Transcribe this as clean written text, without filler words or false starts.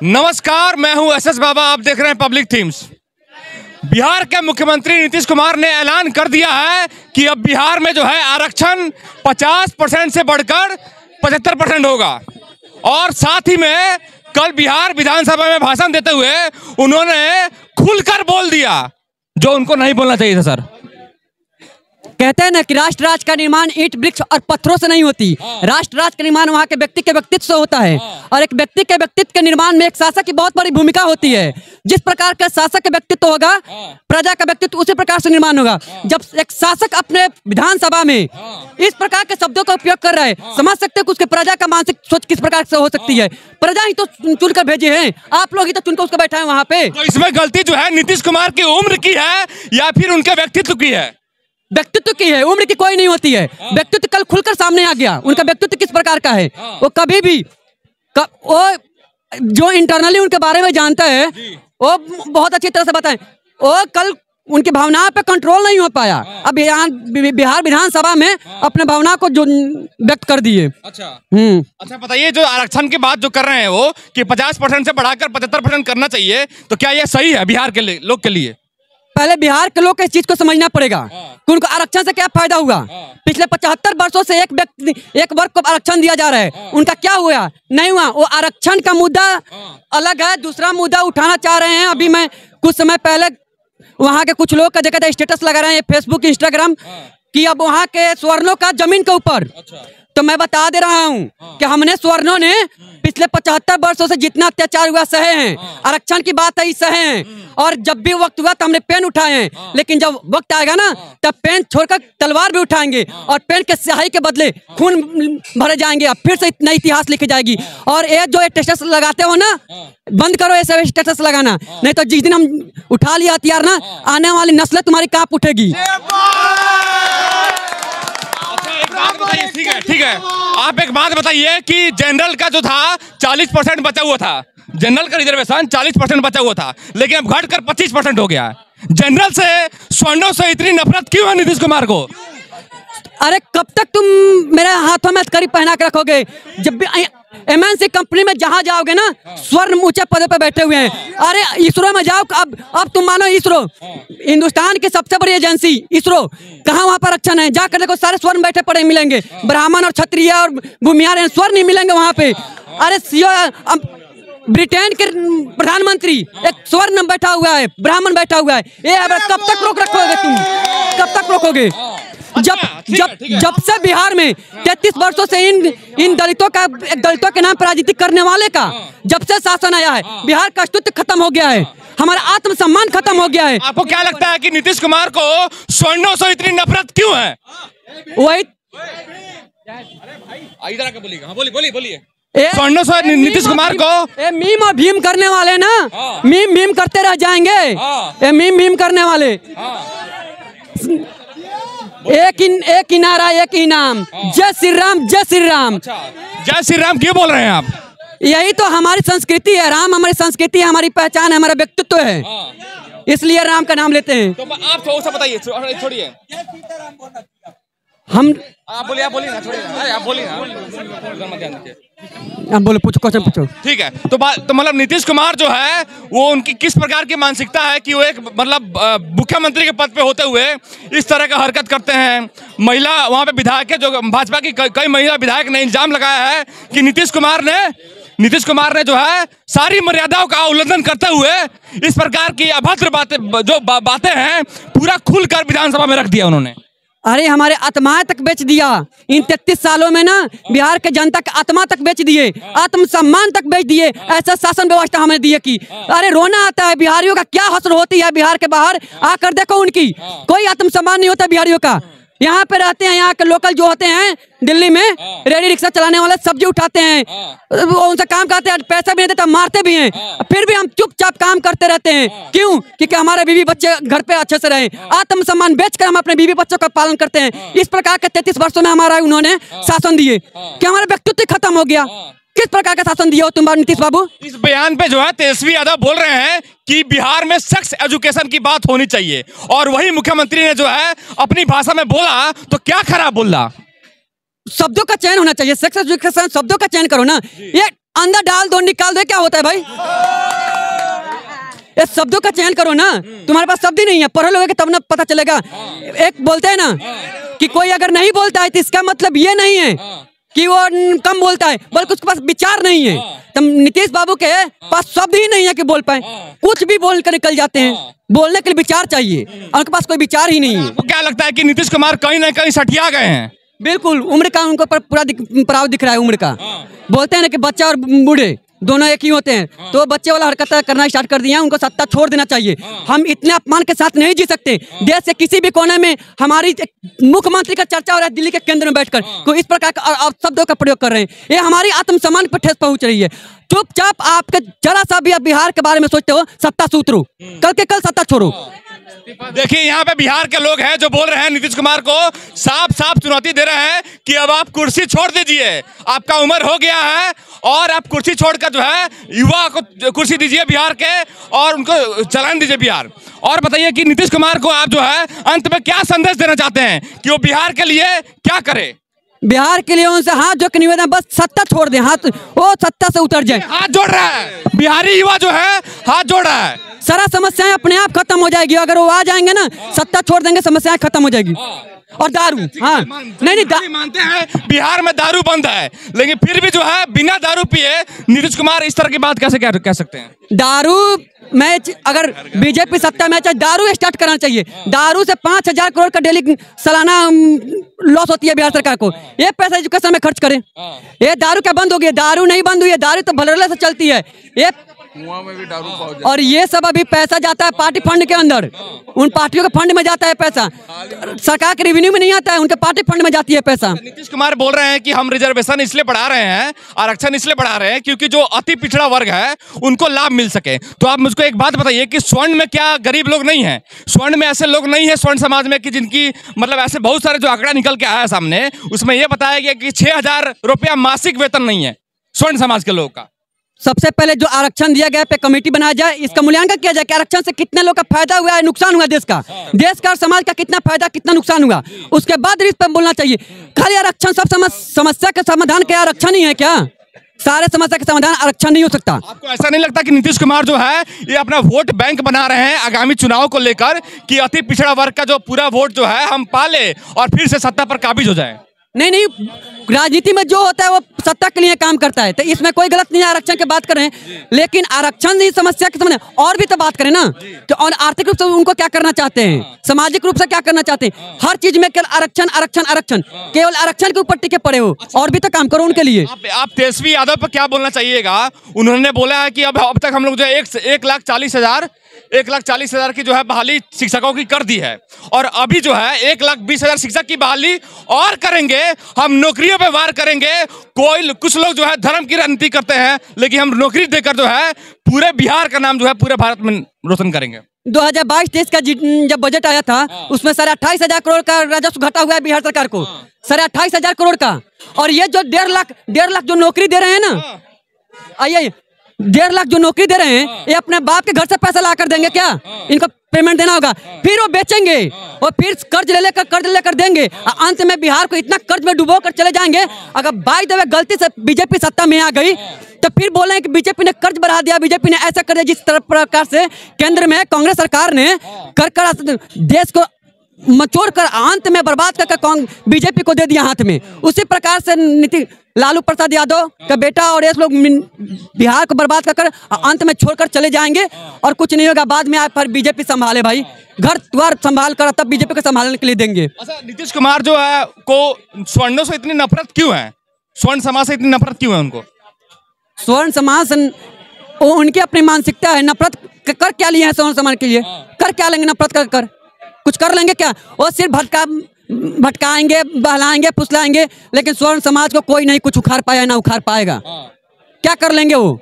नमस्कार, मैं हूं एसएस बाबा। आप देख रहे हैं पब्लिक थीम्स। बिहार के मुख्यमंत्री नीतीश कुमार ने ऐलान कर दिया है कि अब बिहार में जो है आरक्षण 50% से बढ़कर 75% होगा। और साथ ही में कल बिहार विधानसभा में भाषण देते हुए उन्होंने खुलकर बोल दिया जो उनको नहीं बोलना चाहिए था। सर, कहते हैं ना कि राष्ट्र राज्य का निर्माण ईंट वृक्ष और पत्थरों से नहीं होती। राष्ट्र राज्य का निर्माण वहाँ के व्यक्ति के व्यक्तित्व से होता है। और एक व्यक्ति के व्यक्तित्व के निर्माण में एक शासक की बहुत बड़ी भूमिका होती है। जिस प्रकार का शासक का व्यक्तित्व होगा, प्रजा का व्यक्तित्व उसी प्रकार से निर्माण होगा। जब एक शासक अपने विधानसभा में इस प्रकार के शब्दों का उपयोग कर रहा है, समझ सकते हैं कि उसके प्रजा का मानसिक सोच किस प्रकार से हो सकती है। प्रजा ही तो चुनकर भेजे हैं, आप लोग ही तो चुनकर उसको बैठाए वहाँ पे। तो इसमें गलती जो है नीतीश कुमार की उम्र की है या फिर उनके व्यक्तित्व की है? व्यक्तित्व की है, उम्र की कोई नहीं होती है। व्यक्तित्व कल खुलकर सामने आ गया। उनका व्यक्तित्व किस प्रकार का है, वो कभी भी वो जो इंटरनली उनके बारे में जानता है वो बहुत अच्छी तरह से बताएं। वो कल उनकी भावनाओं पे कंट्रोल नहीं हो पाया। अब यहाँ बिहार विधानसभा में अपने भावना को जो व्यक्त कर दिए। अच्छा बताइए, जो आरक्षण की बात जो कर रहे हैं वो कि 50% से बढ़ाकर 75% करना चाहिए, तो क्या ये सही है बिहार के लोग के लिए? पहले बिहार के लोग को इस चीज को समझना पड़ेगा कि उनको आरक्षण से क्या फायदा हुआ। पिछले 75 वर्षों से एक वर्ग को आरक्षण दिया जा रहा है, उनका क्या हुआ? नहीं हुआ। वो आरक्षण का मुद्दा अलग है, दूसरा मुद्दा उठाना चाह रहे हैं। अभी मैं कुछ समय पहले वहाँ के कुछ लोग का जगह स्टेटस लगा रहे हैं फेसबुक इंस्टाग्राम कि अब वहाँ के स्वर्णों का जमीन के ऊपर। तो मैं बता दे रहा हूँ कि हमने स्वर्णों ने पिछले 75 वर्षों से जितना अत्याचार हुआ सहे हैं। आरक्षण की बात है, सहे हैं। और जब भी वक्त हुआ तो हमने पेन उठाए हैं, लेकिन जब वक्त आएगा ना तब पेन छोड़कर तलवार भी उठाएंगे और पेन के स्याही के बदले खून भरे जाएंगे। अब फिर से नई इतिहास लिखी जाएगी। और ये जो स्टेटस लगाते हो ना, बंद करो ये सब स्टेटस लगाना, नहीं तो जिस दिन हम उठा लिया हथियार ना, आने वाली नस्लें तुम्हारी कांप उठेगी। ठीक है, आप एक बात बताइए कि जनरल का जो था 40% बचा हुआ था, जनरल का रिजर्वेशन 40% बचा हुआ था, लेकिन अब घटकर 25% हो गया है। जनरल से स्वर्णों से इतनी नफरत क्यों है नीतीश कुमार को? अरे कब तक तुम मेरे हाथों में हथकड़ी पहना के रखोगे? जब भी एमएनसी कंपनी में जहां जाओगे ना, स्वर्ण ऊंचे पद पे बैठे हुए हैं। अरे इसरो में जाओ, अब तुम मानो इसरो हिंदुस्तान की सबसे बड़ी एजेंसी इसरो, कहाँ वहाँ पर आरक्षण है? जाकर देखो, सारे स्वर्ण बैठे पड़े मिलेंगे। ब्राह्मण और क्षत्रिय और भूमिहार स्वर्ण नहीं मिलेंगे वहाँ पे। अरे ब्रिटेन के प्रधानमंत्री एक स्वर्ण बैठा हुआ है, ब्राह्मण बैठा हुआ है। ये कब तक रोक रखोगे तुम? कब तक रोकोगे? जब से बिहार में 33 वर्षों से इन दलितों के नाम पर राजनीति करने वाले का जब से शासन आया है, बिहार का अस्तित्व खत्म हो गया है, हमारा आत्मसम्मान खत्म हो गया है। आपको क्या लगता है कि नीतीश कुमार को स्वर्णों से इतनी नफरत क्यों है? वही इधर आके बोलिए। हाँ, बोलिए। स्वर्णों से नीतीश कुमार को मीम और भीम करने वाले ना, मीम करते रह जाएंगे। ये मीम करने वाले, एक ही नारा, एक ही नाम, जय श्री राम, जय श्री राम। जय श्री राम क्यों बोल रहे हैं आप? यही तो हमारी संस्कृति है। राम हमारी संस्कृति है, हमारी पहचान है, हमारा व्यक्तित्व है, इसलिए राम का नाम लेते हैं। तो आप थोड़ा सा बताइए, छोड़िए। आप बोलिए ना, छोड़िए। अरे आप बोलिए ना, आप बोलो, पूछो, क्वेश्चन पूछो। ठीक है, तो मतलब नीतीश कुमार जो है वो उनकी किस प्रकार की मानसिकता है कि वो एक मतलब मुख्यमंत्री के पद पे होते हुए इस तरह का हरकत करते हैं? महिला वहाँ पे विधायक है, जो भाजपा की कई महिला विधायक ने इल्जाम लगाया है कि नीतीश कुमार ने जो है सारी मर्यादाओं का उल्लंघन करते हुए इस प्रकार की अभद्र बातें हैं पूरा खुलकर विधानसभा में रख दिया उन्होंने। अरे हमारे आत्माएं तक बेच दिया। इन 33 सालों में ना बिहार के जनता की आत्मा तक बेच दिए, आत्मसम्मान तक बेच दिए। ऐसा शासन व्यवस्था हमने दिए कि अरे रोना आता है। बिहारियों का क्या हसर होती है बिहार के बाहर आकर देखो, उनकी कोई आत्मसम्मान नहीं होता बिहारियों का। यहाँ पे रहते हैं, यहाँ के लोकल जो होते हैं दिल्ली में रेडी रिक्शा चलाने वाले, सब्जी उठाते हैं, उनसे काम करते हैं, पैसा भी नहीं देता, मारते भी हैं, फिर भी हम चुपचाप काम करते रहते हैं। क्यों? क्योंकि हमारे बीवी बच्चे घर पे अच्छे से रहें। आत्मसम्मान बेचकर हम अपने बीवी बच्चों का पालन करते हैं। इस प्रकार के 33 वर्षों में हमारा उन्होंने शासन दिए कि हमारा व्यक्तित्व खत्म हो गया। किस प्रकार का शासन दिया हो तुम नीतीश बाबू? इस बयान पे जो है तेजस्वी यादव बोल रहे हैं कि बिहार में सेक्स एजुकेशन की बात होनी चाहिए, और वही मुख्यमंत्री ने जो है अपनी भाषा में बोला तो क्या खराब बोला? शब्दों का चयन होना चाहिए। सेक्स एजुकेशन शब्दों का चयन करो ना। ये अंदर डाल दो, निकाल दो, क्या होता है भाई? ये शब्दों का चयन करो ना। तुम्हारे पास शब्द ही नहीं है, पढ़े लोगे तब ना पता चलेगा। एक बोलते हैं ना कि कोई अगर नहीं बोलता है तो इसका मतलब ये नहीं है कि वो कम बोलता है, बल्कि उसके पास विचार नहीं है। तो नीतीश बाबू के पास शब्द ही नहीं है कि बोल पाए, कुछ भी बोल कर निकल जाते हैं। बोलने के लिए विचार चाहिए, उनके पास कोई विचार ही नहीं है। आपको क्या लगता है कि नीतीश कुमार कहीं ना कहीं सठिया गए हैं? बिल्कुल, उम्र का उनको पूरा पड़ाव दिख रहा है, उम्र का। बोलते हैं ना कि बच्चा और बूढ़े दोनों एक ही होते हैं, तो बच्चे वाला हरकत करना स्टार्ट कर दिया है। उनको सत्ता छोड़ देना चाहिए। हम इतने अपमान के साथ नहीं जी सकते। देश के किसी भी कोने में हमारी मुख्यमंत्री का चर्चा हो रहा है, दिल्ली के केंद्र में बैठकर कोई इस प्रकार का शब्दों का प्रयोग कर रहे हैं। ये हमारी आत्मसम्मान पर ठेस पहुंच रही है। चुपचाप आपके जरा सा भी आप बिहार के बारे में सोचते हो, सत्ता सूत्रो, कल के कल सत्ता छोड़ो। देखिए यहाँ पे बिहार के लोग हैं जो बोल रहे हैं नीतीश कुमार को साफ साफ चुनौती दे रहे हैं कि अब आप कुर्सी छोड़ दीजिए, आपका उम्र हो गया है और आप कुर्सी छोड़कर जो है युवा को कुर्सी दीजिए बिहार के और उनको चलाने दीजिए बिहार। और बताइए कि नीतीश कुमार को आप जो है अंत में क्या संदेश देना चाहते हैं कि वो बिहार के लिए क्या करे? बिहार के लिए उनसे हाथ जोड़ के निवेदन, बस सत्ता छोड़ दें, हाथ वो सत्ता से उतर जाए। हाथ जोड़ रहा है बिहारी युवा जो है, हाथ जोड़ रहा है। सारा समस्याएं अपने आप खत्म हो जाएगी अगर वो आ जाएंगे ना, सत्ता छोड़ देंगे, समस्याएं खत्म हो जाएगी। और दारू, हाँ नहीं मानते हैं बिहार में दारू बंद है, लेकिन फिर भी जो है बिना दारू पिए नीतीश कुमार इस तरह की बात कैसे कह सकते हैं? दारू मैच, अगर बीजेपी सत्ता में चाहे दारू स्टार्ट करना चाहिए। दारू से 5,000 करोड़ का डेली सालाना लॉस होती है बिहार सरकार को। ये पैसा एजुकेशन में खर्च करें। ये दारू क्या बंद हो गई? दारू नहीं बंद हुई है, दारू तो भलरले से चलती है। ये कुआं में भी दारू पाओ। और ये सब अभी पैसा जाता है पार्टी फंड के अंदर, उन पार्टियों के फंड में जाता है पैसा, सरकार के रेवेन्यू में नहीं आता है, उनके पार्टी फंड में जाती है पैसा। नीतीश कुमार बोल रहे हैं कि हम रिजर्वेशन इसलिए बढ़ा रहे हैं, आरक्षण इसलिए बढ़ा रहे हैं क्योंकि जो अति पिछड़ा वर्ग है उनको लाभ मिल सके। तो आप मुझको एक बात बताइए कि स्वर्ण में क्या गरीब लोग नहीं है? स्वर्ण में ऐसे लोग नहीं है स्वर्ण समाज में कि जिनकी मतलब ऐसे बहुत सारे जो आंकड़ा निकल के आया सामने, उसमें यह बताया गया कि 6,000 रुपया मासिक वेतन नहीं है स्वर्ण समाज के लोगों का। सबसे पहले जो आरक्षण दिया गया पे कमेटी बनाया जाए, इसका मूल्यांकन किया जाए कि आरक्षण से कितने लोग का फायदा हुआ है, नुकसान हुआ देश का, देश का और समाज का कितना फायदा कितना नुकसान हुआ, उसके बाद इस पर बोलना चाहिए। खाली आरक्षण सब समस्या का समाधान क्या आरक्षण ही है क्या? सारे समस्या का समाधान आरक्षण नहीं हो सकता। आपको ऐसा नहीं लगता कि नीतीश कुमार जो है ये अपना वोट बैंक बना रहे हैं आगामी चुनाव को लेकर कि अति पिछड़ा वर्ग का जो पूरा वोट जो है हम पाले और फिर से सत्ता पर काबिज हो जाए? नहीं नहीं, राजनीति में जो होता है वो सत्ता के लिए काम करता है, तो इसमें कोई गलत नहीं है। आरक्षण की बात करें, लेकिन आरक्षण नहीं समस्या के समाधान, और भी तो बात करें ना। तो और आर्थिक रूप से उनको क्या करना चाहते हैं, सामाजिक रूप से क्या करना चाहते हैं? हर चीज में केवल आरक्षण आरक्षण आरक्षण, केवल आरक्षण के ऊपर टिके पड़े हो, और भी तो काम करो उनके लिए। आप तेजस्वी यादव पर क्या बोलना चाहिएगा? उन्होंने बोला है कि अब तक हम लोग जो 1,40,000 की जो है बहाली शिक्षकों की कर दी है और अभी जो है 1,20,000 शिक्षक की बहाली और करेंगे। हम नौकरियों पे वार करेंगे। कुछ लोग जो है धर्म की राजनीति करते हैं, लेकिन हम नौकरी देकर जो है पूरे बिहार का नाम जो है पूरे भारत में रोशन करेंगे। 2022-23 का जब बजट आया था उसमें 28,500 करोड़ का राजस्व घटा हुआ है बिहार सरकार को, 28,500 करोड़ का। और ये जो 1.5 लाख जो नौकरी दे रहे हैं ना, आइए 1.5 लाख जो नौकरी दे रहे हैं, ये अपने बाप के घर से पैसा ला कर देंगे क्या? इनको पेमेंट देना होगा, फिर वो बेचेंगे और फिर कर्ज लेकर देंगे। अंत में बिहार को इतना कर्ज में डुबो कर चले जाएंगे। अगर बाय द वे गलती से बीजेपी सत्ता में आ गई तो फिर बोले कि बीजेपी ने कर्ज बढ़ा दिया, बीजेपी ने ऐसा कर दिया। जिस प्रकार से केंद्र में कांग्रेस सरकार ने कर देश को मचोड़ कर अंत में बर्बाद कर बीजेपी को दे दिया हाथ में, उसी प्रकार से लालू प्रसाद यादव का बेटा और ये लोग बिहार को बर्बाद कर अंत में छोड़कर चले जाएंगे और कुछ नहीं होगा। बाद में आप फिर बीजेपी संभाले भाई, घर द्वार संभाल कर तब बीजेपी को संभालने के लिए देंगे। अच्छा, नीतीश कुमार जो है को स्वर्णों से इतनी नफरत क्यों है? स्वर्ण समाज से इतनी नफरत क्यों है उनको? स्वर्ण समाज उनकी अपनी मानसिकता है। नफरत कर क्या लिए हैं स्वर्ण समाज के लिए? कर क्या लेंगे नफरत कर कुछ कर लेंगे क्या? वो सिर्फ भटकाएंगे, बहलाएंगे, फुसलाएंगे, लेकिन स्वर्ण समाज को कोई नहीं कुछ उखाड़ पाया ना उखाड़ पाएगा। क्या कर लेंगे वो?